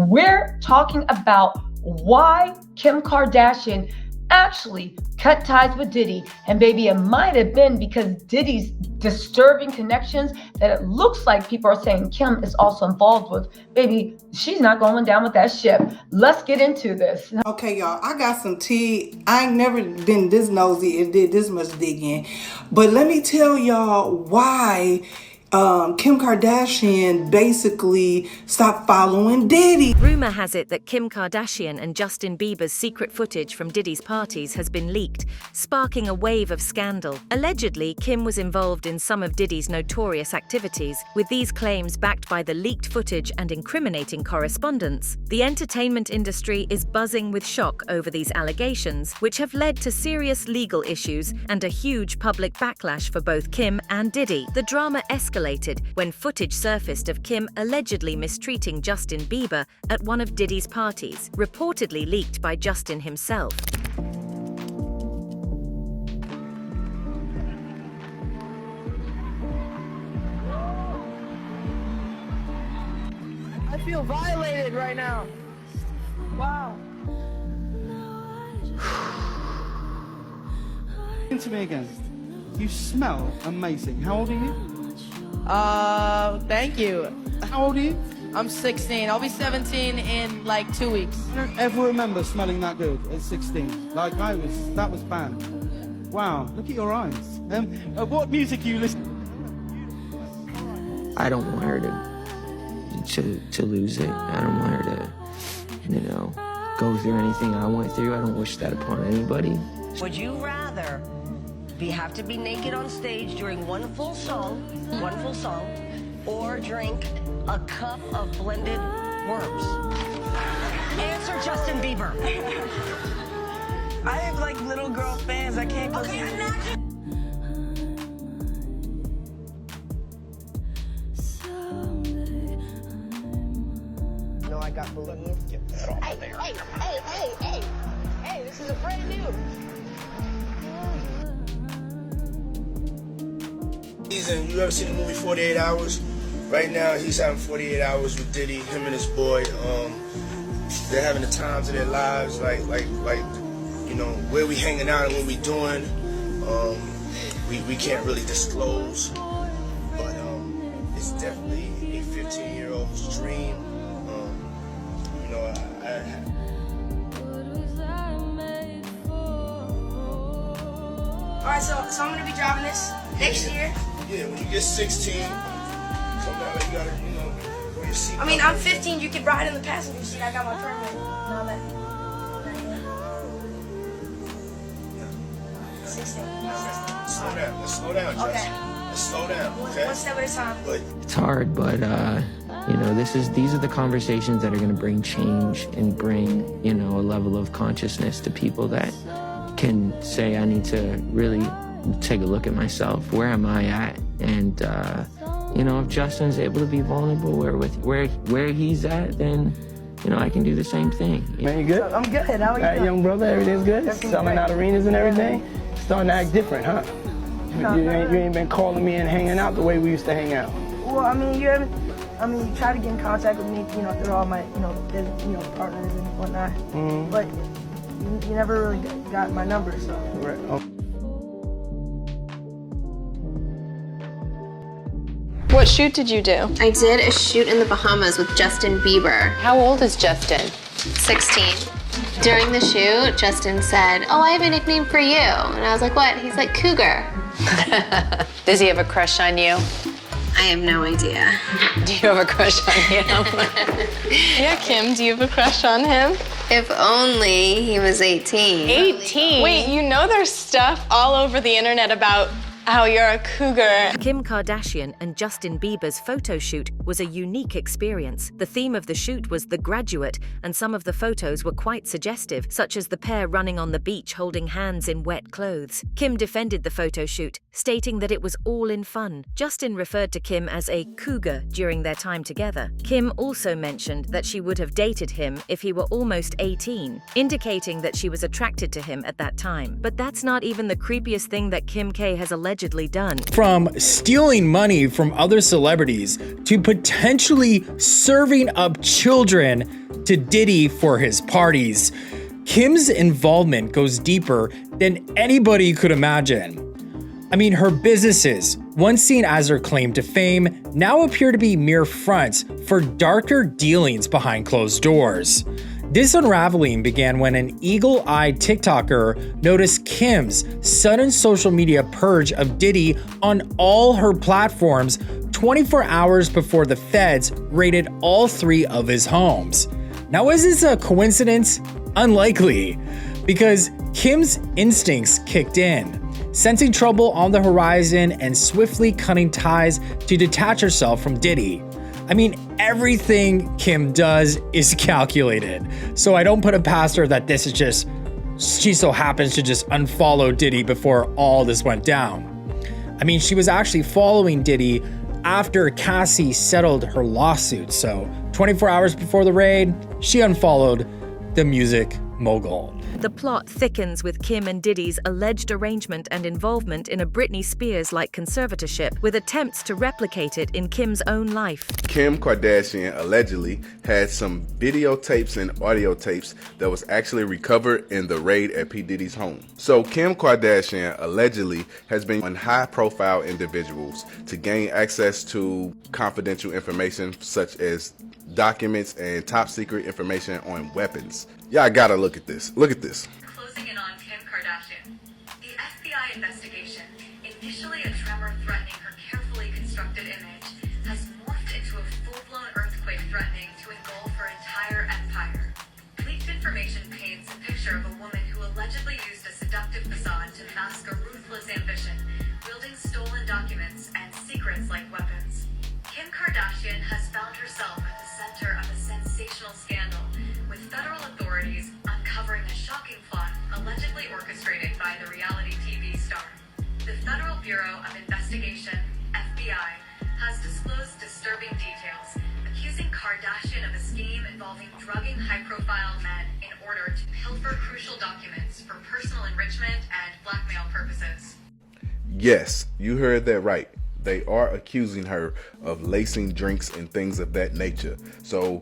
We're talking about why Kim Kardashian actually cut ties with Diddy. And baby, it might have been because Diddy's disturbing connections that it looks like people are saying Kim is also involved with. Baby, she's not going down with that ship. Let's get into this. Okay, y'all, I got some tea. I ain't never been this nosy and did this much digging. But let me tell y'all why Kim Kardashian basically stopped following Diddy. Rumor has it that Kim Kardashian and Justin Bieber's secret footage from Diddy's parties has been leaked, sparking a wave of scandal. Allegedly, Kim was involved in some of Diddy's notorious activities, with these claims backed by the leaked footage and incriminating correspondence. The entertainment industry is buzzing with shock over these allegations, which have led to serious legal issues and a huge public backlash for both Kim and Diddy. The drama escalated when footage surfaced of Kim allegedly mistreating Justin Bieber at one of Diddy's parties, reportedly leaked by Justin himself. I feel violated right now. Wow. To me again. You smell amazing. How old are you? Thank you. How old are you? I'm 16. I'll be 17 in like 2 weeks. I don't ever remember smelling that good at 16. Like that was banned. Wow, look at your eyes. What music are you listening to? I don't want her to lose it. I don't want her to, go through anything I went through. I don't wish that upon anybody. Would you rather have to be naked on stage during one full song, or drink a cup of blended worms? Answer Justin Bieber. I have like little girl fans. I can't go see. No, I got balloons. Get that off of there. Hey, this is a brand new. You ever seen the movie 48 Hours? Right now, he's having 48 hours with Diddy, him and his boy. They're having the times of their lives, like where we hanging out and what we doing. We can't really disclose, but it's definitely a 15-year-old's dream. All right, so I'm gonna be driving this next year. Yeah, when you get 16, somehow you gotta, wear your seatbelt. I mean, I'm 15. You can ride in the passenger seat. I got my permit and all that. 16. Slow down. Let's slow down, Justin. Okay. Let's slow down. Okay. One step at a time. It's hard, but these are the conversations that are going to bring change and bring a level of consciousness to people that can say, I need to really take a look at myself. Where am I at? And if Justin's able to be vulnerable where he's at, then I can do the same thing. Man, you good? I'm good. How are you? All right, young brother, everything's good? Selling out arenas and everything? Starting to act different, huh? You ain't been calling me and hanging out the way we used to hang out. Well, I mean, you try to get in contact with me, through all my, partners and whatnot. Mm-hmm. But you never really got my number, so. Right. Oh. What shoot did you do? I did a shoot in the Bahamas with Justin Bieber. How old is Justin? 16. During the shoot, Justin said, "Oh, I have a nickname for you." And I was like, "What?" He's like, "Cougar." Does he have a crush on you? I have no idea. Do you have a crush on him? Yeah, Kim, do you have a crush on him? If only he was 18. 18? Wait, there's stuff all over the internet about how you're a cougar. Kim Kardashian and Justin Bieber's photo shoot was a unique experience. The theme of the shoot was The Graduate, and some of the photos were quite suggestive, such as the pair running on the beach holding hands in wet clothes. Kim defended the photo shoot, stating that it was all in fun. Justin referred to Kim as a cougar during their time together. Kim also mentioned that she would have dated him if he were almost 18, indicating that she was attracted to him at that time. But that's not even the creepiest thing that Kim K has alleged allegedly done. From stealing money from other celebrities to potentially serving up children to Diddy for his parties, Kim's involvement goes deeper than anybody could imagine. I mean, her businesses, once seen as her claim to fame, now appear to be mere fronts for darker dealings behind closed doors. This unraveling began when an eagle-eyed TikToker noticed Kim's sudden social media purge of Diddy on all her platforms 24 hours before the feds raided all 3 of his homes. Now, is this a coincidence? Unlikely, because Kim's instincts kicked in, sensing trouble on the horizon and swiftly cutting ties to detach herself from Diddy. I mean, everything Kim does is calculated, so I don't put it past her that this is just, she so happens to just unfollow Diddy before all this went down. I mean, she was actually following Diddy after Cassie settled her lawsuit, so 24 hours before the raid, she unfollowed the music mogul. The plot thickens with Kim and Diddy's alleged arrangement and involvement in a Britney Spears-like conservatorship, with attempts to replicate it in Kim's own life. Kim Kardashian allegedly had some videotapes and audio tapes that was actually recovered in the raid at P. Diddy's home. So Kim Kardashian allegedly has been on high-profile individuals to gain access to confidential information such as documents and top secret information on weapons. Y'all gotta look at this. Look at this. Closing in on Kim Kardashian. The FBI investigation, initially a tremor threatening her carefully constructed image, has morphed into a full-blown earthquake threatening to engulf her entire empire. Leaked information paints a picture of a woman who allegedly used a seductive facade to mask a ruthless ambition, wielding stolen documents and secrets like weapons. Kim Kardashian has found herself at the center of a sensational scandal, with federal authorities uncovering a shocking plot allegedly orchestrated by the reality TV star. The Federal Bureau of Investigation, FBI, has disclosed disturbing details, accusing Kardashian of a scheme involving drugging high-profile men in order to pilfer crucial documents for personal enrichment and blackmail purposes. Yes, you heard that right. They are accusing her of lacing drinks and things of that nature. So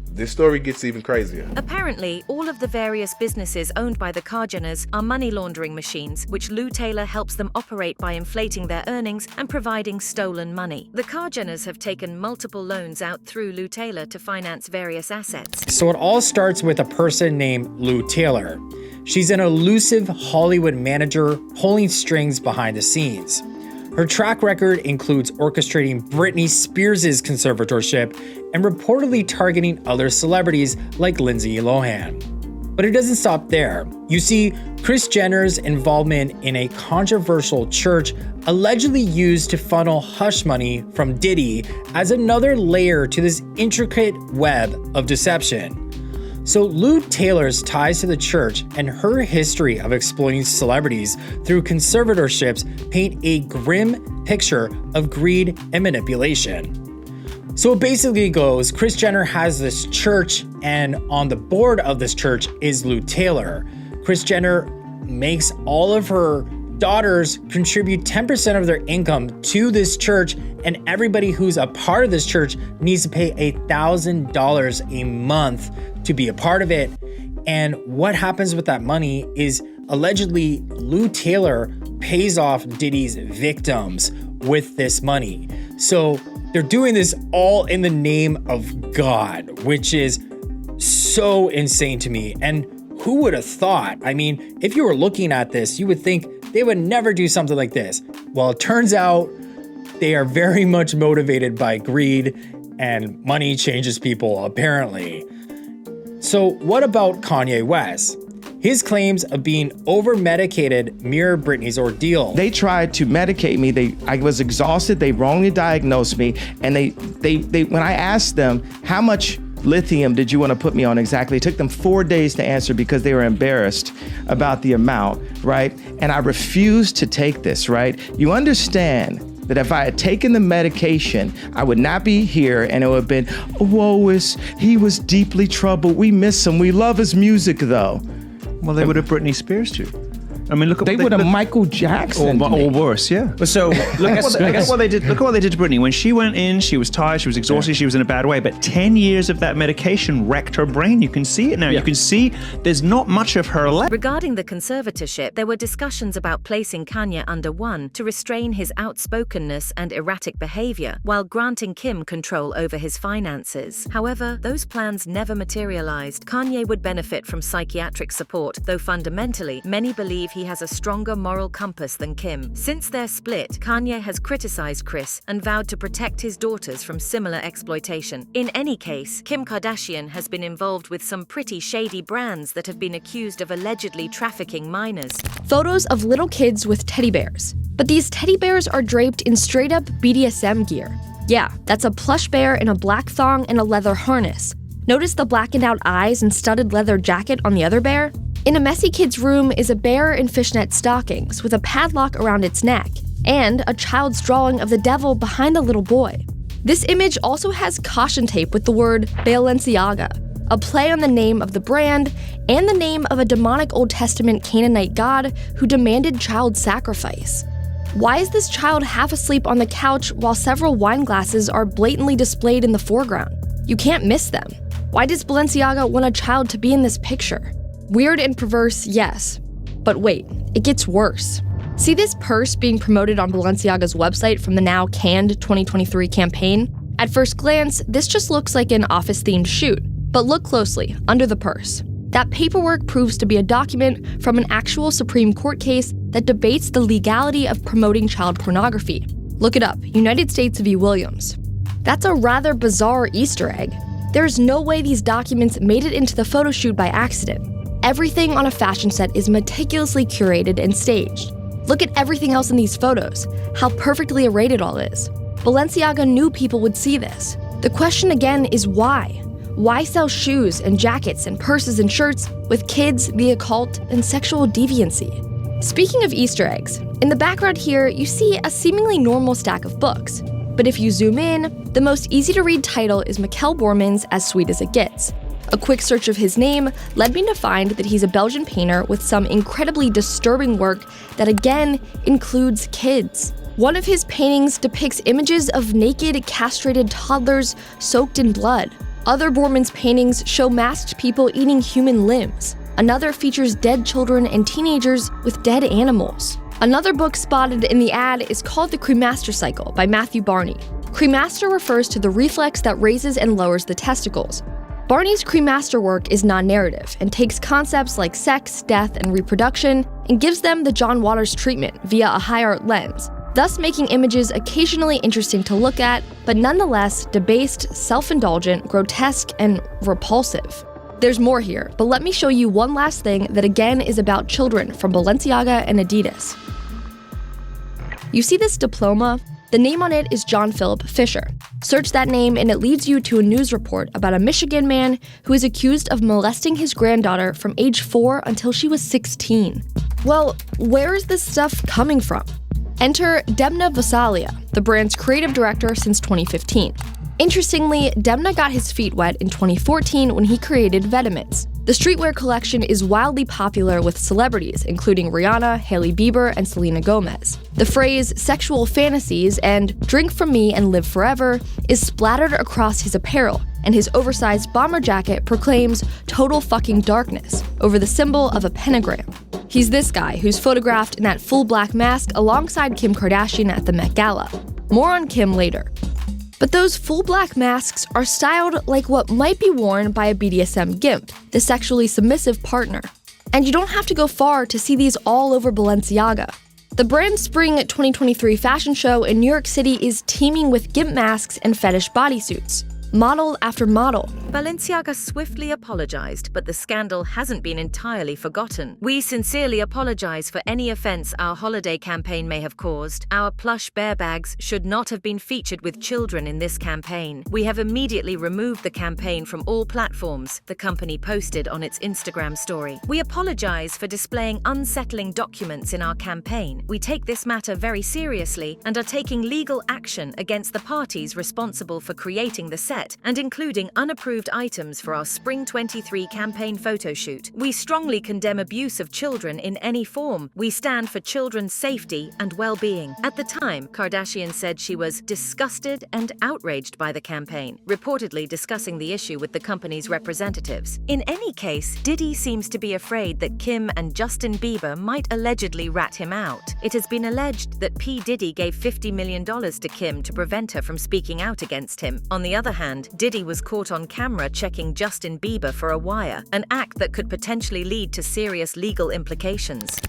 this story gets even crazier. Apparently, all of the various businesses owned by the Kardashians are money laundering machines, which Lou Taylor helps them operate by inflating their earnings and providing stolen money. The Kardashians have taken multiple loans out through Lou Taylor to finance various assets. So it all starts with a person named Lou Taylor. She's an elusive Hollywood manager pulling strings behind the scenes. Her track record includes orchestrating Britney Spears' conservatorship and reportedly targeting other celebrities like Lindsay Lohan. But it doesn't stop there. You see, Kris Jenner's involvement in a controversial church allegedly used to funnel hush money from Diddy as another layer to this intricate web of deception. So Lou Taylor's ties to the church and her history of exploiting celebrities through conservatorships paint a grim picture of greed and manipulation. So it basically goes, Kris Jenner has this church, and on the board of this church is Lou Taylor. Kris Jenner makes all of her daughters contribute 10% of their income to this church, and everybody who's a part of this church needs to pay $1,000 a month to be a part of it. And what happens with that money is allegedly Lou Taylor pays off Diddy's victims with this money. So they're doing this all in the name of God, which is so insane to me. And who would have thought? I mean, if you were looking at this, you would think they would never do something like this. Well, it turns out they are very much motivated by greed, and money changes people, apparently. So what about Kanye West? His claims of being over-medicated mirror Britney's ordeal. They tried to medicate me. I was exhausted. They wrongly diagnosed me. And they when I asked them, how much lithium did you want to put me on exactly? It took them 4 days to answer because they were embarrassed about the amount, right? And I refused to take this, right? You understand that if I had taken the medication, I would not be here, and it would have been, he was deeply troubled. We miss him. We love his music, though. Well, they would have Britney Spears too. I mean, look at They would have Michael Jackson or worse, yeah. But so look at what they did. Look at what they did to Britney. When she went in, she was tired, she was exhausted, she was in a bad way. But 10 years of that medication wrecked her brain. You can see it now. You can see there's not much of her left. Regarding the conservatorship, there were discussions about placing Kanye under one to restrain his outspokenness and erratic behavior, while granting Kim control over his finances. However, those plans never materialized. Kanye would benefit from psychiatric support, though fundamentally, many believe he has a stronger moral compass than Kim. Since their split, Kanye has criticized Kris and vowed to protect his daughters from similar exploitation. In any case, Kim Kardashian has been involved with some pretty shady brands that have been accused of allegedly trafficking minors. Photos of little kids with teddy bears. But these teddy bears are draped in straight-up BDSM gear. Yeah, that's a plush bear in a black thong and a leather harness. Notice the blackened out eyes and studded leather jacket on the other bear? In a messy kid's room is a bear in fishnet stockings with a padlock around its neck, and a child's drawing of the devil behind the little boy. This image also has caution tape with the word Balenciaga, a play on the name of the brand and the name of a demonic Old Testament Canaanite god who demanded child sacrifice. Why is this child half asleep on the couch while several wine glasses are blatantly displayed in the foreground? You can't miss them. Why does Balenciaga want a child to be in this picture? Weird and perverse, yes. But wait, it gets worse. See this purse being promoted on Balenciaga's website from the now canned 2023 campaign? At first glance, this just looks like an office-themed shoot. But look closely, under the purse. That paperwork proves to be a document from an actual Supreme Court case that debates the legality of promoting child pornography. Look it up, United States v. Williams. That's a rather bizarre Easter egg. There's no way these documents made it into the photo shoot by accident. Everything on a fashion set is meticulously curated and staged. Look at everything else in these photos, how perfectly arrayed it all is. Balenciaga knew people would see this. The question again is why? Why sell shoes and jackets and purses and shirts with kids, the occult, and sexual deviancy? Speaking of Easter eggs, in the background here, you see a seemingly normal stack of books. But if you zoom in, the most easy-to-read title is Mikkel Borman's As Sweet as It Gets. A quick search of his name led me to find that he's a Belgian painter with some incredibly disturbing work that again includes kids. One of his paintings depicts images of naked, castrated toddlers soaked in blood. Other Borman's paintings show masked people eating human limbs. Another features dead children and teenagers with dead animals. Another book spotted in the ad is called The Cremaster Cycle by Matthew Barney. Cremaster refers to the reflex that raises and lowers the testicles. Barney's cremaster work is non-narrative and takes concepts like sex, death, and reproduction and gives them the John Waters treatment via a high art lens, thus making images occasionally interesting to look at, but nonetheless debased, self-indulgent, grotesque, and repulsive. There's more here, but let me show you one last thing that again is about children from Balenciaga and Adidas. You see this diploma? The name on it is John Philip Fisher. Search that name and it leads you to a news report about a Michigan man who is accused of molesting his granddaughter from age 4 until she was 16. Well, where is this stuff coming from? Enter Demna Vasalia, the brand's creative director since 2015. Interestingly, Demna got his feet wet in 2014 when he created Vetements. The streetwear collection is wildly popular with celebrities, including Rihanna, Hailey Bieber, and Selena Gomez. The phrase sexual fantasies and drink from me and live forever is splattered across his apparel, and his oversized bomber jacket proclaims total fucking darkness over the symbol of a pentagram. He's this guy who's photographed in that full black mask alongside Kim Kardashian at the Met Gala. More on Kim later. But those full black masks are styled like what might be worn by a BDSM gimp, the sexually submissive partner. And you don't have to go far to see these all over Balenciaga. The brand's spring 2023 fashion show in New York City is teeming with gimp masks and fetish bodysuits. Model after model. Balenciaga swiftly apologized, but the scandal hasn't been entirely forgotten. We sincerely apologize for any offense our holiday campaign may have caused. Our plush bear bags should not have been featured with children in this campaign. We have immediately removed the campaign from all platforms, the company posted on its Instagram story. We apologize for displaying unsettling documents in our campaign. We take this matter very seriously and are taking legal action against the parties responsible for creating the set set and including unapproved items for our Spring 23 campaign photo shoot. We strongly condemn abuse of children in any form. We stand for children's safety and well-being. At the time, Kardashian said she was disgusted and outraged by the campaign, reportedly discussing the issue with the company's representatives. In any case, Diddy seems to be afraid that Kim and Justin Bieber might allegedly rat him out. It has been alleged that P. Diddy gave $50 million to Kim to prevent her from speaking out against him. On the other hand, Diddy was caught on camera checking Justin Bieber for a wire, an act that could potentially lead to serious legal implications.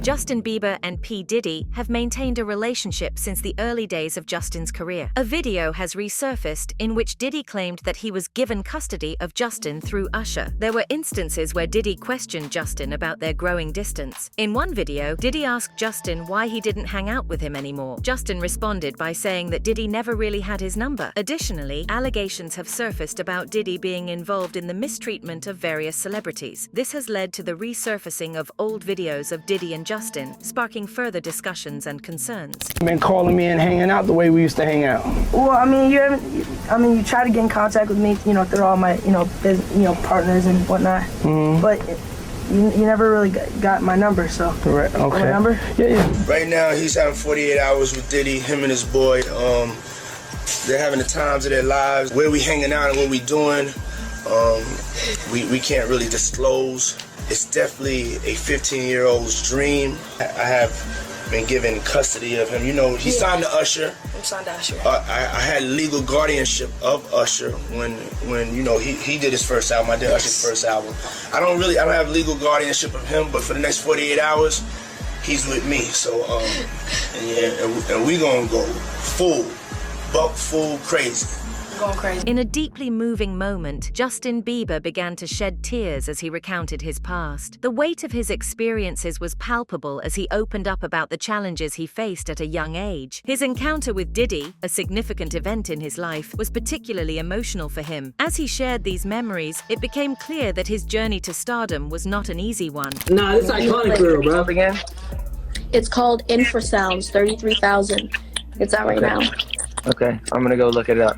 Justin Bieber and P. Diddy have maintained a relationship since the early days of Justin's career. A video has resurfaced in which Diddy claimed that he was given custody of Justin through Usher. There were instances where Diddy questioned Justin about their growing distance. In one video, Diddy asked Justin why he didn't hang out with him anymore. Justin responded by saying that Diddy never really had his number. Additionally, allegations have surfaced about Diddy being involved in the mistreatment of various celebrities. This has led to the resurfacing of old videos of Diddy and Justin, sparking further discussions and concerns. Been calling me and hanging out the way we used to hang out. Well, I mean, you try to get in contact with me, through all my, partners and whatnot. Mm-hmm. But you never really got my number, so. Right, okay. My number? Yeah. Right now, he's having 48 hours with Diddy, him and his boy. They're having the times of their lives. Where we hanging out and what we doing, we can't really disclose. It's definitely a 15-year-old's dream. I have been given custody of him. He signed to Usher. I'm signed to Usher. I had legal guardianship of Usher when he did his first album. I did Usher's first album. I don't have legal guardianship of him, but for the next 48 hours, he's with me. So, and we gonna go full crazy. In a deeply moving moment, Justin Bieber began to shed tears as he recounted his past. The weight of his experiences was palpable as he opened up about the challenges he faced at a young age. His encounter with Diddy, a significant event in his life, was particularly emotional for him. As he shared these memories, it became clear that his journey to stardom was not an easy one. Nah, this iconic girl, bro. Again? It's called Infrasounds 33,000. It's out right now. Okay, I'm gonna go look it up.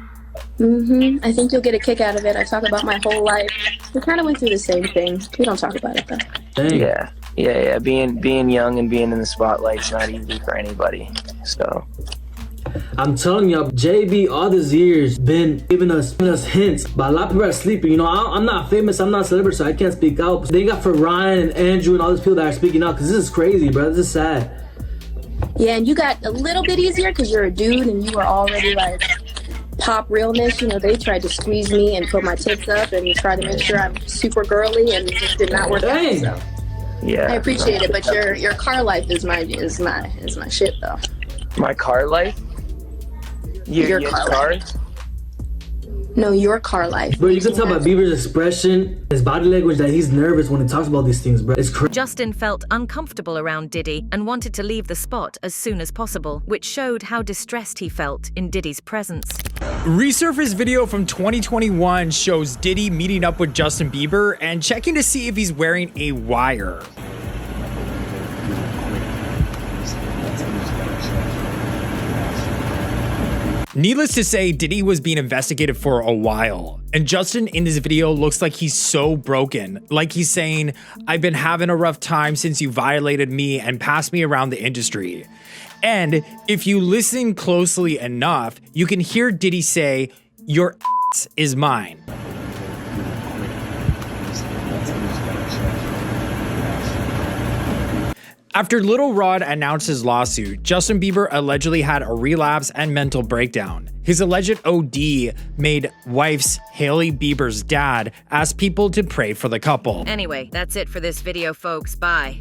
I think you'll get a kick out of it. I talk about my whole life. We kind of went through the same thing. We don't talk about it though. Dang. Yeah. Being young and being in the spotlight's not easy for anybody. So I'm telling y'all, JB all these years been giving us hints, but a lot of people are sleeping. I'm not famous, I'm not a celebrity, so I can't speak out. They got for Ryan and Andrew and all these people that are speaking out, because this is crazy, bro. This is sad. Yeah, and you got a little bit easier because you're a dude and you were already like pop realness. They tried to squeeze me and put my tits up and try to make sure I'm super girly, and it just did not work out. So. Yeah, I appreciate it, but your car life is my shit though. My car life? Your car life. No, your car life. Bro, you can tell by Bieber's expression, his body language, that he's nervous when he talks about these things, bro. It's crazy. Justin felt uncomfortable around Diddy and wanted to leave the spot as soon as possible, which showed how distressed he felt in Diddy's presence. Resurfaced video from 2021 shows Diddy meeting up with Justin Bieber and checking to see if he's wearing a wire. Needless to say, Diddy was being investigated for a while, and Justin in this video looks like he's so broken, like he's saying, "I've been having a rough time since you violated me and passed me around the industry." And if you listen closely enough, you can hear Diddy say, "Your ass is mine." After Lil Rod announced his lawsuit, Justin Bieber allegedly had a relapse and mental breakdown. His alleged OD made wife's Hailey Bieber's dad ask people to pray for the couple. Anyway, that's it for this video, folks. Bye.